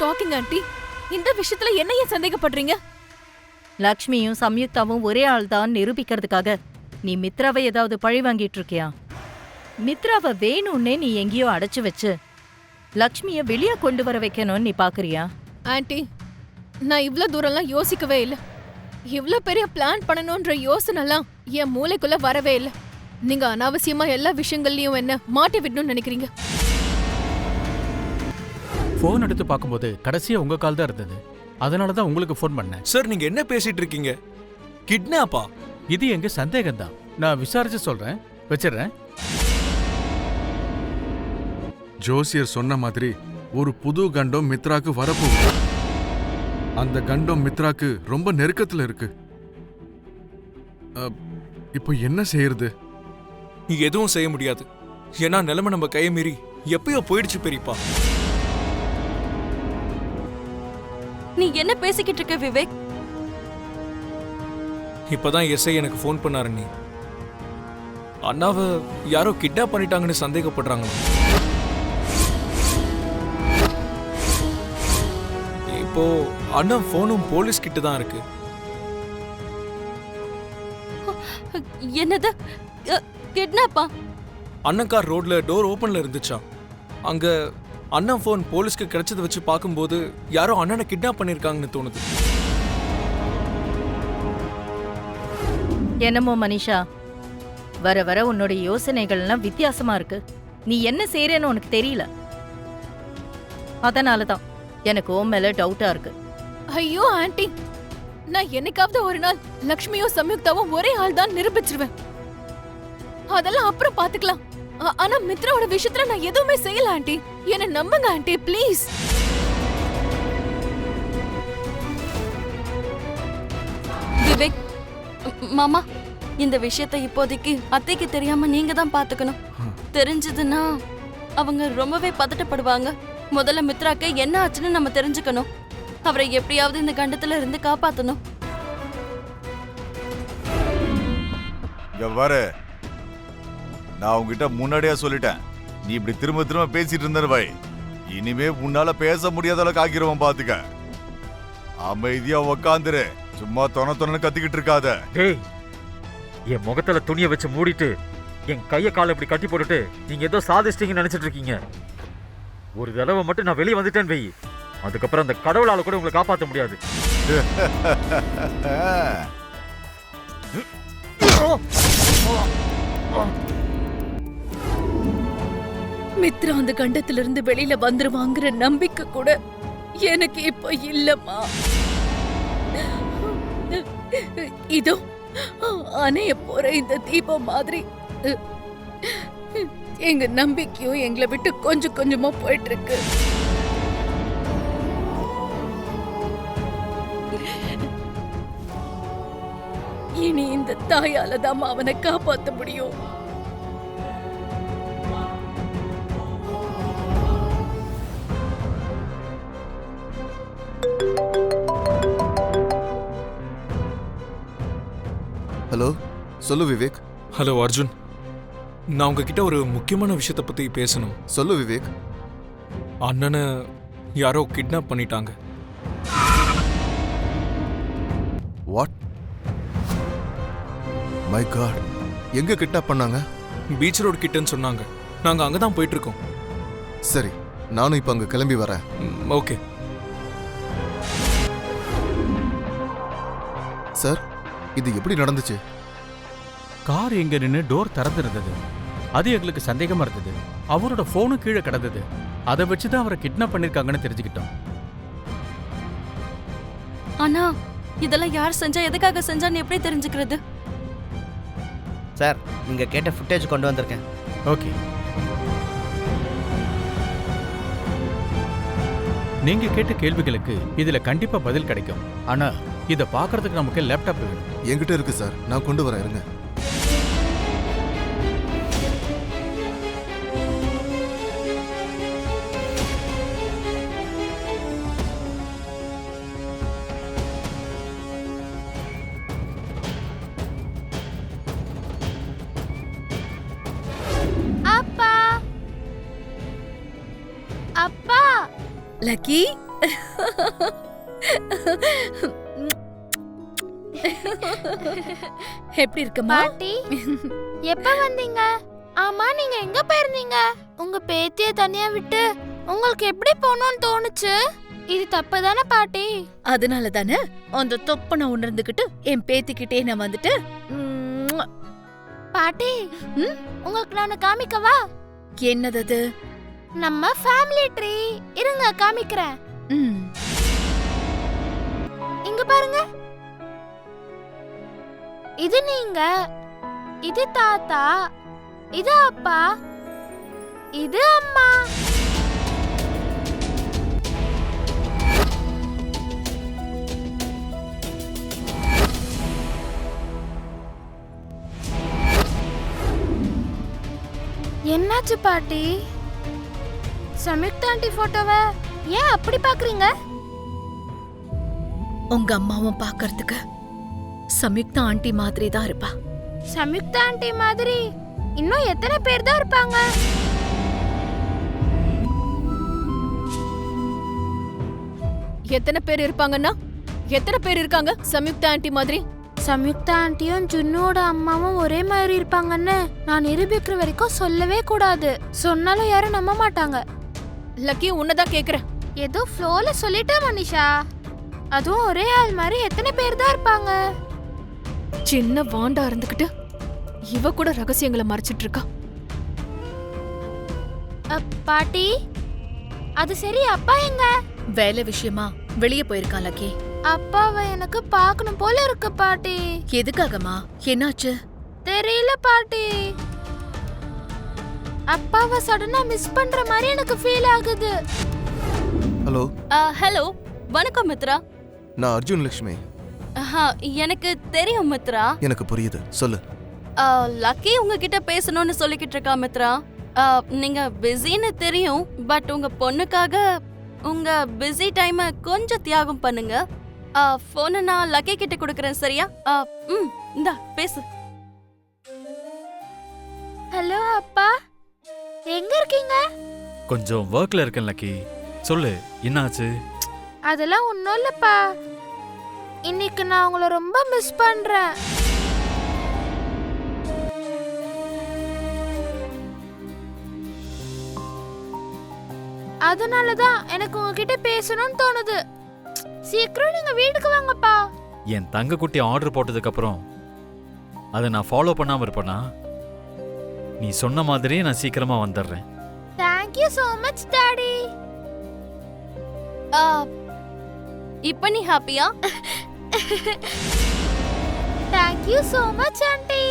Docking aunty? இந்த விஷயத்துல என்ன ஏன் சந்தேகப்படுறீங்க? லக்ஷ்மியும் சம்யுக்தாவும் ஒரே ஆள் தான் நிரூபிக்கிறதுக்காக நீ மித்ராவை ஏதாவது பழி வாங்கிட்டு இருக்கியா? மித்ராவை வேணும்னே நீ எங்கேயோ அடைச்சு வச்சு லக்ஷ்மிய வெளியே கொண்டு வர வைக்கணும்னு நீ பாக்குறியா? ஆண்டி, நான் இவ்ளோ தூரம்லாம் யோசிக்கவே இல்ல. இவ்ளோ பெரிய பிளான் பண்ணணும்ன்ற யோசனைலாம் என் மூளைக்குள்ள வரவே இல்ல. நீங்க அனாவசியமா எல்லா விஷயங்கள்லயும் என்ன மாட்டி விடணும்னு நினைக்கிறீங்க. போன் எடுத்து பார்க்கும்போது கடைசியா உங்க கால் தான் இருந்தது. அதனாலதான் உங்களுக்கு போன் பண்ணேன். சார், நீங்க என்ன பேசிட்டு இருக்கீங்க? கிட்னாப்பா? இது எங்க சந்தேகம் தான். நான் விசாரிச்சு சொல்றேன். வச்சிடுறேன். ஜோசியர் சொன்ன மாதிரி ஒரு புது கண்டம் மித்ராக்கு வரப்போகுது. அந்த கண்டம் மித்ராக்கு ரொம்ப நெருக்கத்துல இருக்கு. இப்போ என்ன செய்யறது? எதுவும் செய்ய முடியாது. ஏன்னா நிலைமை நம்ம கையை மீறி எப்பயோ போயிடுச்சு பெரியப்பா. நீ என்ன பேசிக்கிட்டு இருக்க விவேக்? இப்பதான் எஸ்ஐ எனக்கு போன் பண்ணாரு. நீ அண்ணாவை யாரோ கிட்னாப் பண்ணிட்டாங்கன்னு சந்தேகப்படுறாங்க. இப்போ அண்ணா போனும் போலீஸ் கிட்ட தான் இருக்கு. என்னது? கிட்னாப்பா? அண்ணன் கார் ரோட்ல டோர் ஓபன்ல இருந்துச்சா? அங்க அண்ணா போன் போலீஸ்க்கு கிடைச்சதை வச்சு பார்க்கும்போது யாரோ அண்ணனை கிட்னாப் பண்ணிருக்காங்கன்னு தோணுது. என்னமோ மனிஷா, வர வர உன்னோட யோசனைகள்லாம் வித்தியாசமா இருக்கு. நீ என்ன செய்யறேன்னு உனக்கு தெரியல. அதனாலதான் எனக்கு உன் மேல டவுட்டா இருக்கு. ஐயோ ஆண்டி, நான் என்னைக்காவது ஒரு நாள் லக்ஷ்மியும் சம்யுக்தாவும் ஒரே ஆள் தான் நிரூபிச்சிருவேன். அதெல்லாம் அப்புறம் பாத்துக்கலாம். ஆனா மித்ராவோட விஷயத்துல நான் எதுவுமே செய்யல ஆண்டி. என்ன நம்புங்க ஆண்டி, ப்ளீஸ். விவேக் மாமா, இந்த விஷயத்தை இப்போதைக்கு அத்தைக்கு தெரியாம நீங்க தான் பாத்துக்கணும். தெரிஞ்சதுன்னா அவங்க ரொம்பவே பதட்டப்படுவாங்க. முதல்ல மித்ராக்கு என்ன ஆச்சுன்னு நம்ம தெரிஞ்சுக்கணும். அவரை எப்படியாவது இந்த கண்டத்துல இருந்து காப்பாத்தணும். நான் உங்ககிட்ட முன்னாடியே சொல்லிட்டேன். நீ இப்படி திரும்ப திரும்ப பேசிட்டு இருந்த வை, இனிமே உன்னால பேச முடியாத அளவுக்கு ஆக்கிருவோம். பாத்துக்க, அமைதியா உக்காந்துரு. சும்மா தொண கத்திக்கிட்டு இருக்காத. என் முகத்துல துணியை வச்சு மூடிட்டு என் கைய காலை இப்படி கட்டி போட்டுட்டு நீங்க ஏதோ சாதிச்சிட்டீங்கன்னு நினைச்சிட்டு இருக்கீங்க. ஒரு தடவை மட்டும் நான் வெளியே வந்துட்டேன்னு வை, அதுக்கப்புறம் அந்த கடவுளால கூட உங்களை காப்பாற்ற முடியாது. மித்ரா அந்த கண்டத்திலிருந்து வெளியில வந்துருவாங்கிற நம்பிக்கை கூட எனக்கு இப்ப இல்லம்மா. இதோ அணைய போற இந்த தீபம் மாதிரி எங்க நம்பிக்கையும் எங்களை விட்டு கொஞ்சம் கொஞ்சமா போயிட்டு இருக்கு. இனி இந்த தாயால தான் அவனை காப்பாற்ற முடியும். ஹலோ, சொல்லு விவேக். ஹலோ அர்ஜுன், நான் உங்ககிட்ட ஒரு முக்கியமான விஷயத்தை பத்தி பேசணும். சொல்லு விவேக். அண்ணனை யாரோ கிட்னாப் பண்ணிட்டாங்க. வாட்? மை காட், எங்க கிட்னாப் பண்ணாங்க? பீச் ரோடு கிட்டன்னு சொன்னாங்க. நாங்க அங்கதான் போயிட்டு இருக்கோம். சரி, நானும் இப்ப அங்க கிளம்பி வரேன். ஓகே சார், இது எப்படி நடந்துச்சு? கார் எங்க நின்னு டோர் திறந்திருந்தது. அது எங்களுக்கு சந்தேகமா இருந்தது. அவரோட போனும் கீழே கிடந்தது. அதை வச்சுதான் அவரை கிட்னாப் பண்ணிருக்காங்கன்னு தெரிஞ்சுக்கிட்டோம். ஆனா இதெல்லாம் யார் செஞ்சா, எதுக்காக செஞ்சான்னு எப்படி தெரிஞ்சுக்கிறது? சார், நீங்க கேட்ட ஃபுட்டேஜ் கொண்டு வந்திருக்கேன். ஓகே, நீங்க கேட்ட கேள்விகளுக்கு இதுல கண்டிப்பா பதில் கிடைக்கும். ஆனா இத பாக்குறதுக்கு நமக்கு லேப்டாப் வேணும். என்கிட்ட இருக்கு சார், நான் கொண்டு வரேன், இருங்க. லக்கி, எப்படி இருக்கமா? பாட்டி எப்ப வந்தீங்க? ஆமா, நீங்க எங்க போயிருந்தீங்க? உங்க பேத்திய தனியா விட்டு உங்களுக்கு எப்படி போகணும்னு தோணுச்சு? இது தப்பு தானே பாட்டி? அதனால தானே அந்த தொப்பனை உணர்ந்துகிட்டு என் பேத்திக்கிட்டே நான் வந்துட்டு பாட்டி உங்களுக்கு நான் காமிக்கவா? என்னது அது? நம்ம ஃபேமிலி ட்ரீ. இருங்க காமிக்கிறேன். இங்க பாருங்க. இது நீங்க, இது தாத்தா, இது அப்பா, இது அம்மா. என்னாச்சு பாட்டி? சம்யுக்தா ஆண்டி போட்டோவை ஏன் அப்படி பாக்குறீங்க? உங்க அம்மாவும் பாக்குறதுக்கு சம்யுக்தா ஆண்டி மாதிரி தான் இருப்பா. சம்யுக்தா ஆண்டி மாதிரி இன்னும் எத்தனை பேர் தான் இருப்பாங்க? எத்தனை பேர் இருப்பாங்கன்னா எத்தனை பேர் இருக்காங்க சம்யுக்தா ஆண்டி மாதிரி? சம்யுக்தா ஆண்டியும் ஜுன்னோட அம்மாவும் ஒரே மாதிரி இருப்பாங்கன்னு நான் நிரூபிக்கிற வரைக்கும் சொல்லவே கூடாது. சொன்னாலும் யாரும் நம்ப மாட்டாங்க. லக்கி உன்னதான் கேக்குறேன். ஏதோ ஃப்ளோல சொல்லிட்டேன் மனிஷா. அதுவும் ஒரே ஆள் மாதிரி எத்தனை பேர் தான் இருப்பாங்க? சின்ன வாண்டா இருந்துகிட்டு இவ கூட ரகசியங்களை மறைச்சிட்டு இருக்கா. பாட்டி அது சரி, அப்பா எங்க? வேலை விஷயமா வெளியே போயிருக்கான் லக்கி. அப்பாவை எனக்கு பார்க்கணும் போல இருக்கு பாட்டி. எதுக்காகமா? என்னாச்சு? தெரியல பாட்டி. அப்பாவை சடனா மிஸ் பண்ற மாதிரி எனக்கு ஃபீல் ஆகுது. ஹலோ. ஹலோ, வணக்கம் மித்ரா. நான் அர்ஜுன் லக்ஷ்மி. எனக்கு தெரியும் மித்ரா. எனக்கு புரியுது, சொல்லு. லக்கி உங்ககிட்ட பேசணும்னு சொல்லிக்கிட்டு இருக்கா மித்ரா. நீங்க பிஸின்னு தெரியும், பட் உங்க பொண்ணுக்காக உங்க பிஸி டைமை கொஞ்சம் தியாகம் பண்ணுங்க. போனை நான் லக்கி கிட்ட கொடுக்கறேன், சரியா? இந்தா பேசு. ஹலோ அப்பா, எங்க இருக்கீங்க? கொஞ்சம் ஒர்க்ல இருக்கேன் லக்கி. சொல்லு, என்னாச்சு? அதெல்லாம் ஒன்றும் இல்லப்பா. இன்னைக்கு நான் உங்களை ரொம்ப மிஸ் பண்றேன். அதனாலதான் எனக்கு உங்ககிட்ட பேசணும்னு தோணுது. சீக்கிரம் நீங்க வீட்டுக்கு வாங்கப்பா. என் தங்க குட்டி ஆர்டர் போட்டதுக்கு அப்புறம் அதை நான் ஃபாலோ பண்ணாம இருப்பேனா? நீ சொன்ன மாதிரியே நான் சீக்கிரமா வந்துடுறேன். Thank you so much daddy. இப்ப நீ ஹாப்பியா? Thank you so much aunty.